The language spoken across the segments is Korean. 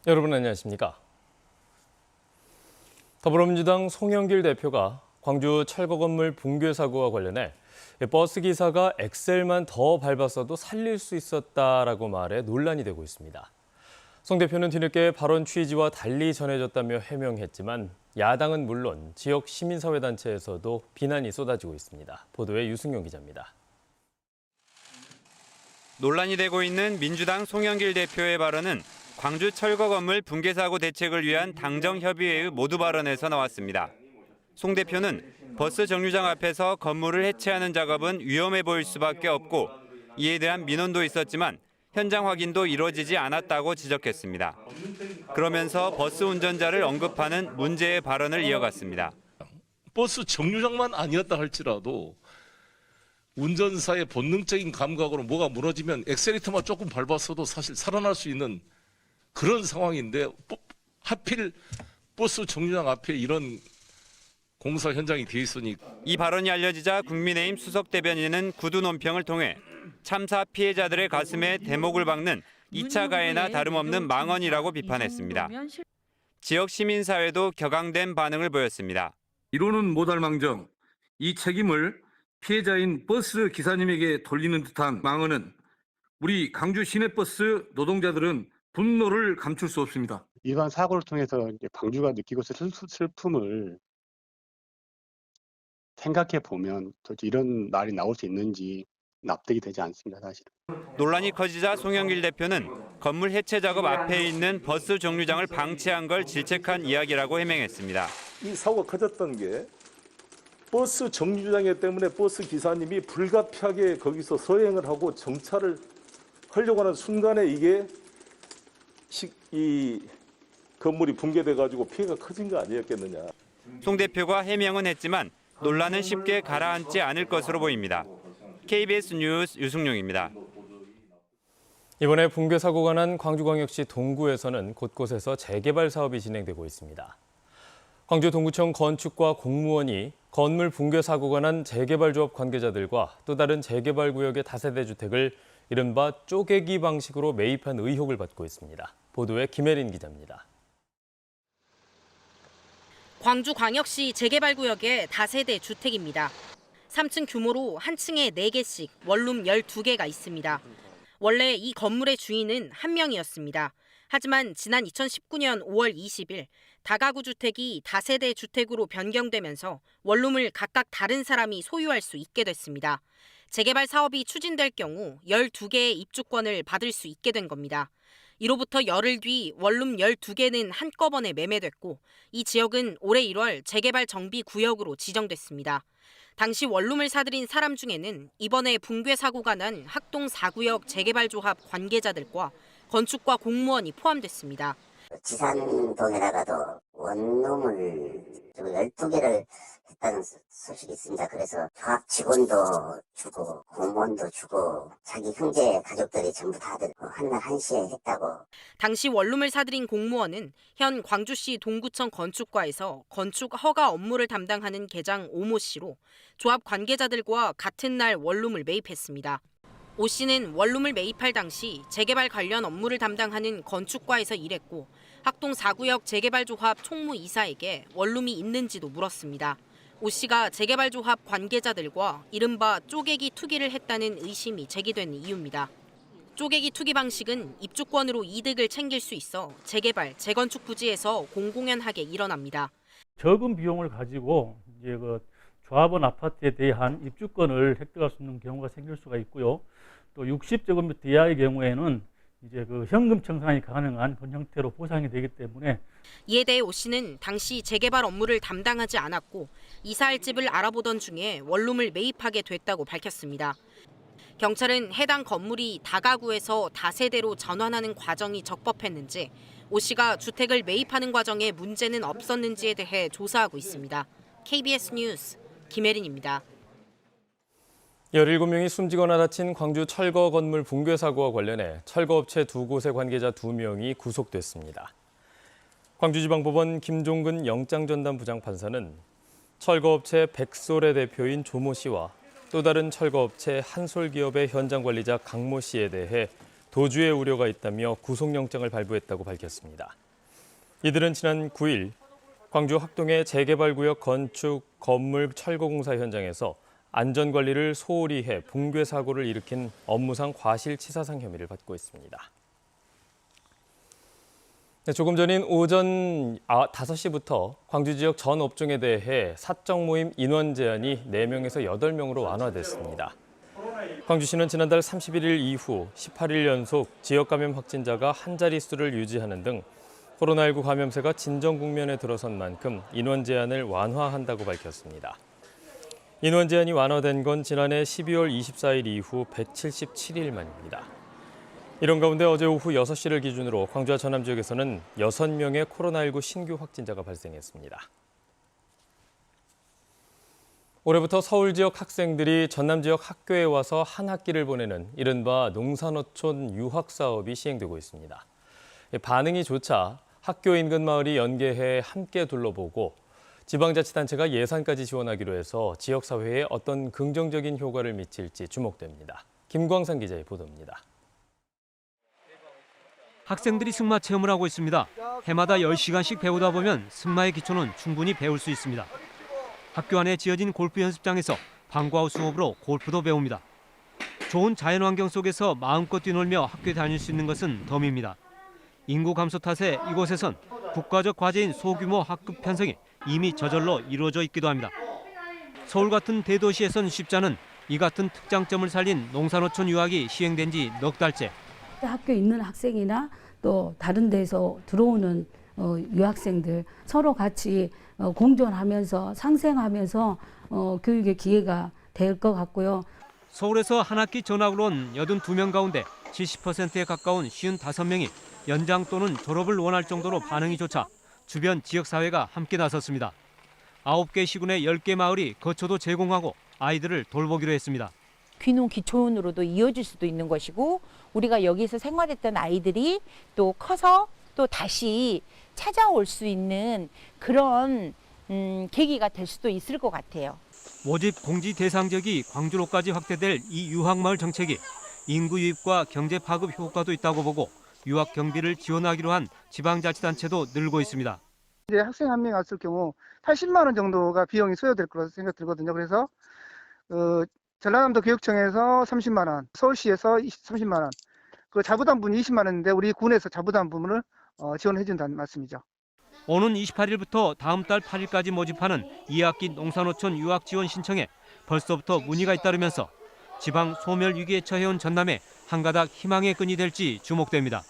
여러분 안녕하십니까? 더불어민주당 송영길 대표가 광주 철거 건물 붕괴 사고와 관련해 버스 기사가 엑셀만 더 밟았어도 살릴 수 있었다라고 말해 논란이 되고 있습니다. 송 대표는 뒤늦게 발언 취지와 달리 전해졌다며 해명했지만 야당은 물론 지역 시민사회단체에서도 비난이 쏟아지고 있습니다. 보도에 유승용 기자입니다. 논란이 되고 있는 민주당 송영길 대표의 발언은 광주 철거 건물 붕괴 사고 대책을 위한 당정협의회의 모두 발언에서 나왔습니다. 송 대표는 버스 정류장 앞에서 건물을 해체하는 작업은 위험해 보일 수밖에 없고 이에 대한 민원도 있었지만 현장 확인도 이루어지지 않았다고 지적했습니다. 그러면서 버스 운전자를 언급하는 문제의 발언을 이어갔습니다. 버스 정류장만 아니었다 할지라도 운전사의 본능적인 감각으로 뭐가 무너지면 엑셀레이터만 조금 밟았어도 사실 살아날 수 있는 그런 상황인데 하필 버스 정류장 앞에 이런 공사 현장이 돼 있으니. 이 발언이 알려지자 국민의힘 수석 대변인은 구두 논평을 통해 참사 피해자들의 가슴에 대목을 박는 2차 가해나 다름없는 망언이라고 비판했습니다. 지역 시민사회도 격앙된 반응을 보였습니다. 이로는 못할망정 이 책임을 피해자인 버스 기사님에게 돌리는 듯한 망언은 우리 광주 시내버스 노동자들은 분노를 감출 수 없습니다. 이번 사고를 통해서 이제 광주가 느끼고 있을 슬픔을 생각해 보면 도대체 이런 말이 나올 수 있는지 납득이 되지 않습니다, 사실은. 논란이 커지자 송영길 대표는 건물 해체 작업 앞에 있는 버스 정류장을 방치한 걸 질책한 이야기라고 해명했습니다. 이 사고가 커졌던 게 버스 정류장에 때문에 버스 기사님이 불가피하게 거기서 서행을 하고 정차를 하려고 하는 순간에 이 건물이 붕괴돼 가지고 피해가 커진 거 아니었겠느냐. 송 대표가 해명은 했지만 논란은 쉽게 가라앉지 않을 것으로 보입니다. KBS 뉴스 유승용입니다. 이번에 붕괴 사고가 난 광주광역시 동구에서는 곳곳에서 재개발 사업이 진행되고 있습니다. 광주 동구청 건축과 공무원이 건물 붕괴 사고가 난 재개발 조합 관계자들과 또 다른 재개발 구역의 다세대 주택을 이른바 쪼개기 방식으로 매입한 의혹을 받고 있습니다. 보도에 김혜린 기자입니다. 광주광역시 재개발구역의 다세대 주택입니다. 3층 규모로 한 층에 4개씩 원룸 12개가 있습니다. 원래 이 건물의 주인은 한 명이었습니다. 하지만 지난 2019년 5월 20일 다가구 주택이 다세대 주택으로 변경되면서 원룸을 각각 다른 사람이 소유할 수 있게 됐습니다. 재개발 사업이 추진될 경우 12개의 입주권을 받을 수 있게 된 겁니다. 이로부터 열흘 뒤 원룸 12개는 한꺼번에 매매됐고 이 지역은 올해 1월 재개발 정비 구역으로 지정됐습니다. 당시 원룸을 사들인 사람 중에는 이번에 붕괴 사고가 난 학동 4구역 재개발조합 관계자들과 건축과 공무원이 포함됐습니다. 지산동에다가도 원룸을 12개를 했다는 소식이 있습니다. 그래서 조합 직원도 주고 공무원도 주고 자기 형제 가족들이 전부 다들 한날 한시에 했다고. 당시 원룸을 사들인 공무원은 현 광주시 동구청 건축과에서 건축 허가 업무를 담당하는 계장 오모 씨로 조합 관계자들과 같은 날 원룸을 매입했습니다. 오 씨는 원룸을 매입할 당시 재개발 관련 업무를 담당하는 건축과에서 일했고 학동 4구역 재개발조합 총무이사에게 원룸이 있는지도 물었습니다. 오 씨가 재개발조합 관계자들과 이른바 쪼개기 투기를 했다는 의심이 제기된 이유입니다. 쪼개기 투기 방식은 입주권으로 이득을 챙길 수 있어 재개발, 재건축 부지에서 공공연하게 일어납니다. 적은 비용을 가지고 이제 조합원 아파트에 대한 입주권을 획득할 수 있는 경우가 생길 수가 있고요. 또 60제곱미터 이하의 경우에는 이제 현금 청산이 가능한 그런 형태로 보상이 되기 때문에. 이에 대해 오 씨는 당시 재개발 업무를 담당하지 않았고 이사할 집을 알아보던 중에 원룸을 매입하게 됐다고 밝혔습니다. 경찰은 해당 건물이 다가구에서 다세대로 전환하는 과정이 적법했는지 오 씨가 주택을 매입하는 과정에 문제는 없었는지에 대해 조사하고 있습니다. KBS 뉴스 김혜린입니다. 17명이 숨지거나 다친 광주 철거 건물 붕괴 사고와 관련해 철거업체 2곳의 관계자 2명이 구속됐습니다. 광주지방법원 김종근 영장전담 부장판사는 철거업체 백솔의 대표인 조모 씨와 또 다른 철거업체 한솔기업의 현장 관리자 강모 씨에 대해 도주의 우려가 있다며 구속영장을 발부했다고 밝혔습니다. 이들은 지난 9일 광주 학동의 재개발구역 건축 건물 철거공사 현장에서 안전관리를 소홀히 해 붕괴 사고를 일으킨 업무상 과실치사상 혐의를 받고 있습니다. 조금 전인 오전 5시부터 광주 지역 전 업종에 대해 사적 모임 인원 제한이 4명에서 8명으로 완화됐습니다. 광주시는 지난달 31일 이후 18일 연속 지역 감염 확진자가 한 자릿수를 유지하는 등 코로나19 감염세가 진정 국면에 들어선 만큼 인원 제한을 완화한다고 밝혔습니다. 인원 제한이 완화된 건 지난해 12월 24일 이후 177일 만입니다. 이런 가운데 어제 오후 6시를 기준으로 광주와 전남 지역에서는 6명의 코로나19 신규 확진자가 발생했습니다. 올해부터 서울 지역 학생들이 전남 지역 학교에 와서 한 학기를 보내는 이른바 농산어촌 유학 사업이 시행되고 있습니다. 반응이 좋자 학교 인근 마을이 연계해 함께 둘러보고 지방자치단체가 예산까지 지원하기로 해서 지역사회에 어떤 긍정적인 효과를 미칠지 주목됩니다. 김광상 기자의 보도입니다. 학생들이 승마 체험을 하고 있습니다. 해마다 10시간씩 배우다 보면 승마의 기초는 충분히 배울 수 있습니다. 학교 안에 지어진 골프 연습장에서 방과후 수업으로 골프도 배웁니다. 좋은 자연환경 속에서 마음껏 뛰놀며 학교에 다닐 수 있는 것은 덤입니다. 인구 감소 탓에 이곳에선 국가적 과제인 소규모 학급 편성이 이미 저절로 이루어져 있기도 합니다. 서울 같은 대도시에선 쉽지 않은 이 같은 특장점을 살린 농산어촌 유학이 시행된 지 넉 달째. 학교에 있는 학생이나 또 다른 데서 들어오는 유학생들 서로 같이 공존하면서 상생하면서 교육의 기회가 될 것 같고요. 서울에서 한 학기 전학으로 온 82명 가운데 70%에 가까운 55명이 연장 또는 졸업을 원할 정도로 반응이 좋자 주변 지역사회가 함께 나섰습니다. 9개 시군의 10개 마을이 거처도 제공하고 아이들을 돌보기로 했습니다. 귀농 기촌으로도 이어질 수도 있는 것이고 우리가 여기서 생활했던 아이들이 또 커서 또 다시 찾아올 수 있는 그런 계기가 될 수도 있을 것 같아요. 모집 공지 대상 지역이 광주로까지 확대될 이 유학마을 정책이 인구 유입과 경제 파급 효과도 있다고 보고 유학 경비를 지원하기로 한 지방자치단체도 늘고 있습니다. 이제 학생 한 명 왔을 경우 80만 원 정도가 비용이 소요될 거라고 생각 들거든요. 그래서 전라남도 교육청에서 30만 원, 서울시에서 30만 원, 그 자부담분이 20만 원인데 우리 군에서 자부담분을 지원해 준다는 말씀이죠. 오는 28일부터 다음 달 8일까지 모집하는 2학기 농산어촌 유학 지원 신청에 벌써부터 문의가 잇따르면서 지방 소멸 위기에 처해온 전남에 한 가닥 희망의 끈이 될지 주목됩니다.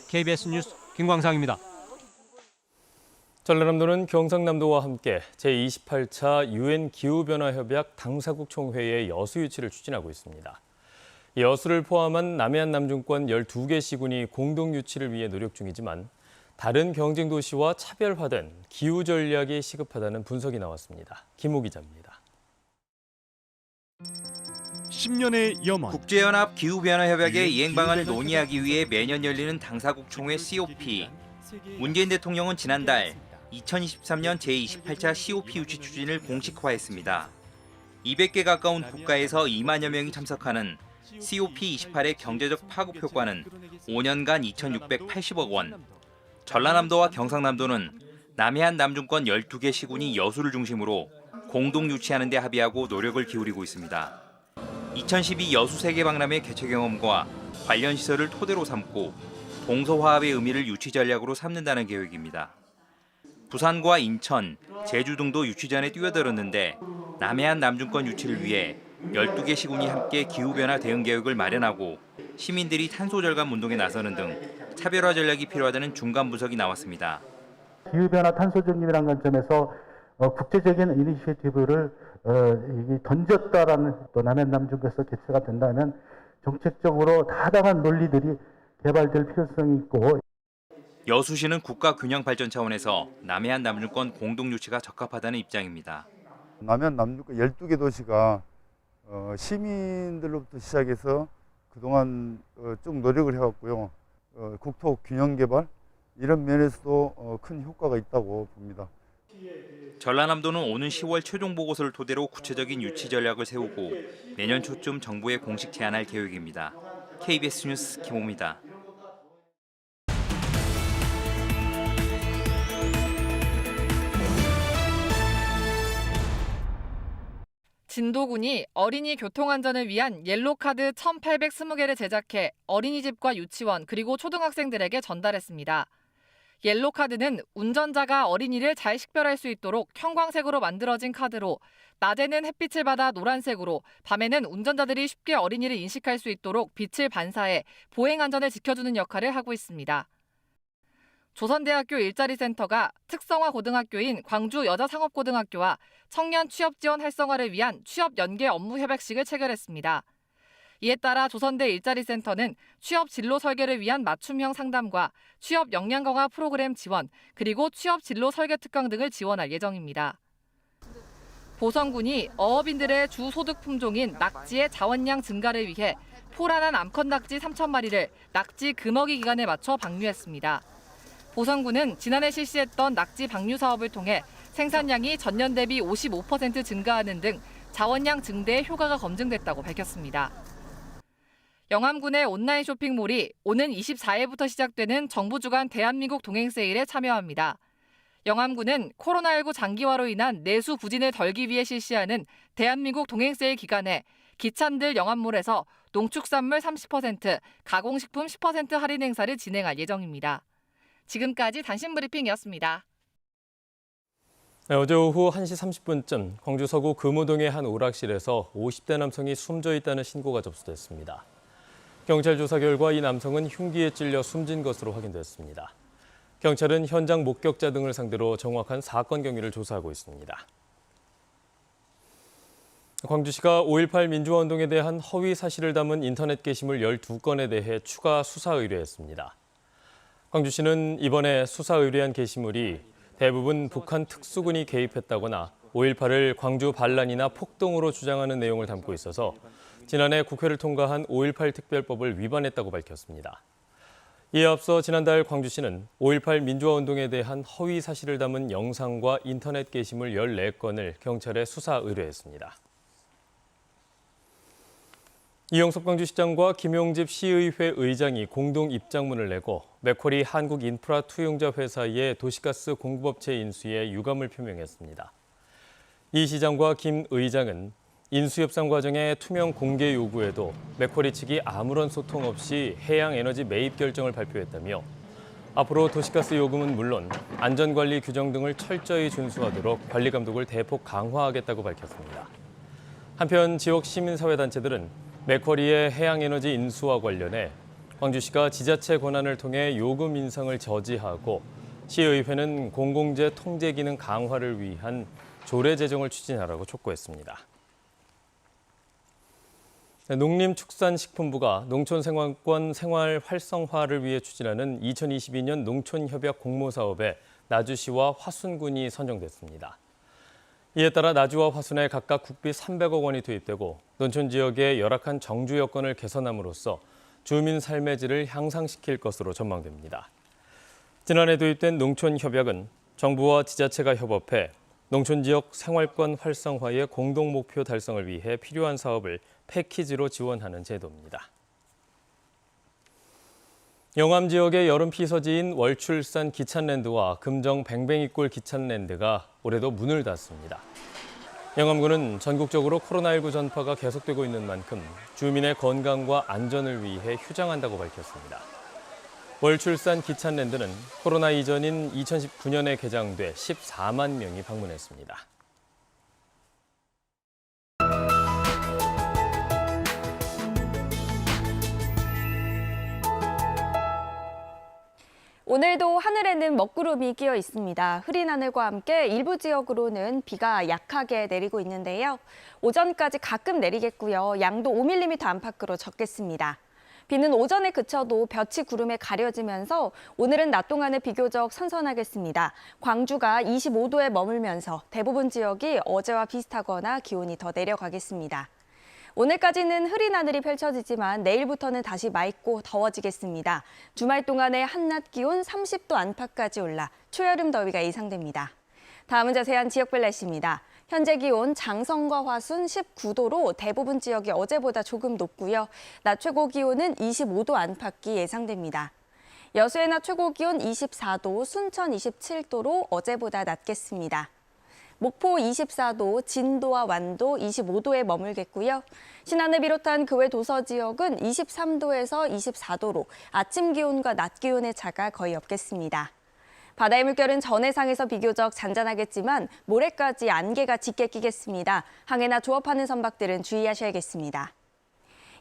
KBS 뉴스 김광상입니다. 전라남도는 경상남도와 함께 제28차 UN 기후변화협약 당사국 총회의 여수 유치를 추진하고 있습니다. 여수를 포함한 남해안 남중권 12개 시군이 공동 유치를 위해 노력 중이지만 다른 경쟁 도시와 차별화된 기후 전략이 시급하다는 분석이 나왔습니다. 김호 기자입니다. 10년의 염원. 국제연합 기후변화협약의 이행 방안을 논의하기 위해 매년 열리는 당사국 총회 COP. 문재인 대통령은 지난달 2023년 제28차 COP 유치 추진을 공식화했습니다. 200개 가까운 국가에서 2만여 명이 참석하는 COP28의 경제적 파급 효과는 5년간 2,680억 원. 전라남도와 경상남도는 남해안 남중권 12개 시군이 여수를 중심으로 공동 유치하는 데 합의하고 노력을 기울이고 있습니다. 2012 여수 세계박람회 개최 경험과 관련 시설을 토대로 삼고 동서화합의 의미를 유치 전략으로 삼는다는 계획입니다. 부산과 인천, 제주 등도 유치전에 뛰어들었는데 남해안 남중권 유치를 위해 12개 시군이 함께 기후변화 대응 계획을 마련하고 시민들이 탄소 절감 운동에 나서는 등 차별화 전략이 필요하다는 중간 분석이 나왔습니다. 기후변화 탄소 중립이라는 관점에서 국제적인 이니셔티브를 던졌다라는 또 남해안 남중권에서 개최가 된다면 정책적으로 타당한 논리들이 개발될 필요성이 있고 여수시는 국가 균형 발전 차원에서 남해안 남중권 공동 유치가 적합하다는 입장입니다. 남해안 남중권 12개 도시가 시민들로부터 시작해서 그동안 쭉 노력을 해왔고요. 국토 균형 개발 이런 면에서도 큰 효과가 있다고 봅니다. 전라남도는 오는 10월 최종 보고서를 토대로 구체적인 유치 전략을 세우고 내년 초쯤 정부에 공식 제안할 계획입니다. KBS 뉴스 김호입니다. 진도군이 어린이 교통안전을 위한 옐로카드 1,820개를 제작해 어린이집과 유치원 그리고 초등학생들에게 전달했습니다. 옐로카드는 운전자가 어린이를 잘 식별할 수 있도록 형광색으로 만들어진 카드로 낮에는 햇빛을 받아 노란색으로 밤에는 운전자들이 쉽게 어린이를 인식할 수 있도록 빛을 반사해 보행 안전을 지켜주는 역할을 하고 있습니다. 조선대학교 일자리센터가 특성화 고등학교인 광주 여자상업고등학교와 청년 취업지원 활성화를 위한 취업 연계 업무 협약식을 체결했습니다. 이에 따라 조선대 일자리센터는 취업 진로 설계를 위한 맞춤형 상담과 취업 역량 강화 프로그램 지원, 그리고 취업 진로 설계 특강 등을 지원할 예정입니다. 보성군이 어업인들의 주 소득 품종인 낙지의 자원량 증가를 위해 포란한 암컷 낙지 3,000마리를 낙지 금어기 기간에 맞춰 방류했습니다. 보성군은 지난해 실시했던 낙지 방류 사업을 통해 생산량이 전년 대비 55% 증가하는 등 자원량 증대에 효과가 검증됐다고 밝혔습니다. 영암군의 온라인 쇼핑몰이 오는 24일부터 시작되는 정부 주관 대한민국 동행 세일에 참여합니다. 영암군은 코로나19 장기화로 인한 내수 부진을 덜기 위해 실시하는 대한민국 동행 세일 기간에 기찬들 영암몰에서 농축산물 30%, 가공식품 10% 할인 행사를 진행할 예정입니다. 지금까지 단신브리핑이었습니다. 네, 어제 오후 1시 30분쯤 광주 서구 금호동의 한 오락실에서 50대 남성이 숨져 있다는 신고가 접수됐습니다. 경찰 조사 결과 이 남성은 흉기에 찔려 숨진 것으로 확인됐습니다. 경찰은 현장 목격자 등을 상대로 정확한 사건 경위를 조사하고 있습니다. 광주시가 5.18 민주화 운동에 대한 허위 사실을 담은 인터넷 게시물 12건에 대해 추가 수사 의뢰했습니다. 광주시는 이번에 수사 의뢰한 게시물이 대부분 북한 특수군이 개입했다거나 5.18을 광주 반란이나 폭동으로 주장하는 내용을 담고 있어서 지난해 국회를 통과한 5.18 특별법을 위반했다고 밝혔습니다. 이에 앞서 지난달 광주시는 5.18 민주화 운동에 대한 허위 사실을 담은 영상과 인터넷 게시물 14건을 경찰에 수사 의뢰했습니다. 이영섭 광주시장과 김용집 시의회 의장이 공동 입장문을 내고 맥쿼리 한국인프라투용자회사의 도시가스 공급업체 인수에 유감을 표명했습니다. 이 시장과 김 의장은 인수협상 과정의 투명 공개 요구에도 맥쿼리 측이 아무런 소통 없이 해양에너지 매입 결정을 발표했다며 앞으로 도시가스 요금은 물론 안전관리 규정 등을 철저히 준수하도록 관리 감독을 대폭 강화하겠다고 밝혔습니다. 한편 지역 시민사회단체들은 맥쿼리의 해양에너지 인수와 관련해 광주시가 지자체 권한을 통해 요금 인상을 저지하고 시의회는 공공재 통제 기능 강화를 위한 조례 제정을 추진하라고 촉구했습니다. 농림축산식품부가 농촌생활권 생활 활성화를 위해 추진하는 2022년 농촌협약 공모사업에 나주시와 화순군이 선정됐습니다. 이에 따라 나주와 화순에 각각 국비 300억 원이 투입되고 농촌 지역의 열악한 정주 여건을 개선함으로써 주민 삶의 질을 향상시킬 것으로 전망됩니다. 지난해 도입된 농촌협약은 정부와 지자체가 협업해 농촌 지역 생활권 활성화의 공동 목표 달성을 위해 필요한 사업을 패키지로 지원하는 제도입니다. 영암 지역의 여름 피서지인 월출산 기찬랜드와 금정 뱅뱅이골 기찬랜드가 올해도 문을 닫습니다. 영암군은 전국적으로 코로나19 전파가 계속되고 있는 만큼 주민의 건강과 안전을 위해 휴장한다고 밝혔습니다. 월출산 기찬랜드는 코로나 이전인 2019년에 개장돼 14만 명이 방문했습니다. 오늘도 하늘에는 먹구름이 끼어 있습니다. 흐린 하늘과 함께 일부 지역으로는 비가 약하게 내리고 있는데요. 오전까지 가끔 내리겠고요. 양도 5mm 안팎으로 적겠습니다. 비는 오전에 그쳐도 볕이 구름에 가려지면서 오늘은 낮 동안에 비교적 선선하겠습니다. 광주가 25도에 머물면서 대부분 지역이 어제와 비슷하거나 기온이 더 내려가겠습니다. 오늘까지는 흐린 하늘이 펼쳐지지만 내일부터는 다시 맑고 더워지겠습니다. 주말 동안의 한낮 기온 30도 안팎까지 올라 초여름 더위가 예상됩니다. 다음은 자세한 지역별 날씨입니다. 현재 기온 장성과 화순 19도로 대부분 지역이 어제보다 조금 높고요. 낮 최고 기온은 25도 안팎이 예상됩니다. 여수의 낮 최고 기온 24도, 순천 27도로 어제보다 낮겠습니다. 목포 24도, 진도와 완도 25도에 머물겠고요. 신안을 비롯한 그 외 도서 지역은 23도에서 24도로 아침 기온과 낮 기온의 차가 거의 없겠습니다. 바다의 물결은 전해상에서 비교적 잔잔하겠지만 모레까지 안개가 짙게 끼겠습니다. 항해나 조업하는 선박들은 주의하셔야겠습니다.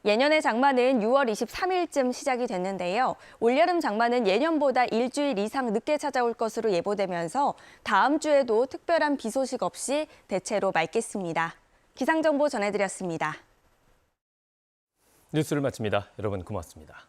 예년의 장마는 6월 23일쯤 시작이 됐는데요. 올여름 장마는 예년보다 일주일 이상 늦게 찾아올 것으로 예보되면서 다음 주에도 특별한 비 소식 없이 대체로 맑겠습니다. 기상정보 전해드렸습니다. 뉴스를 마칩니다. 여러분 고맙습니다.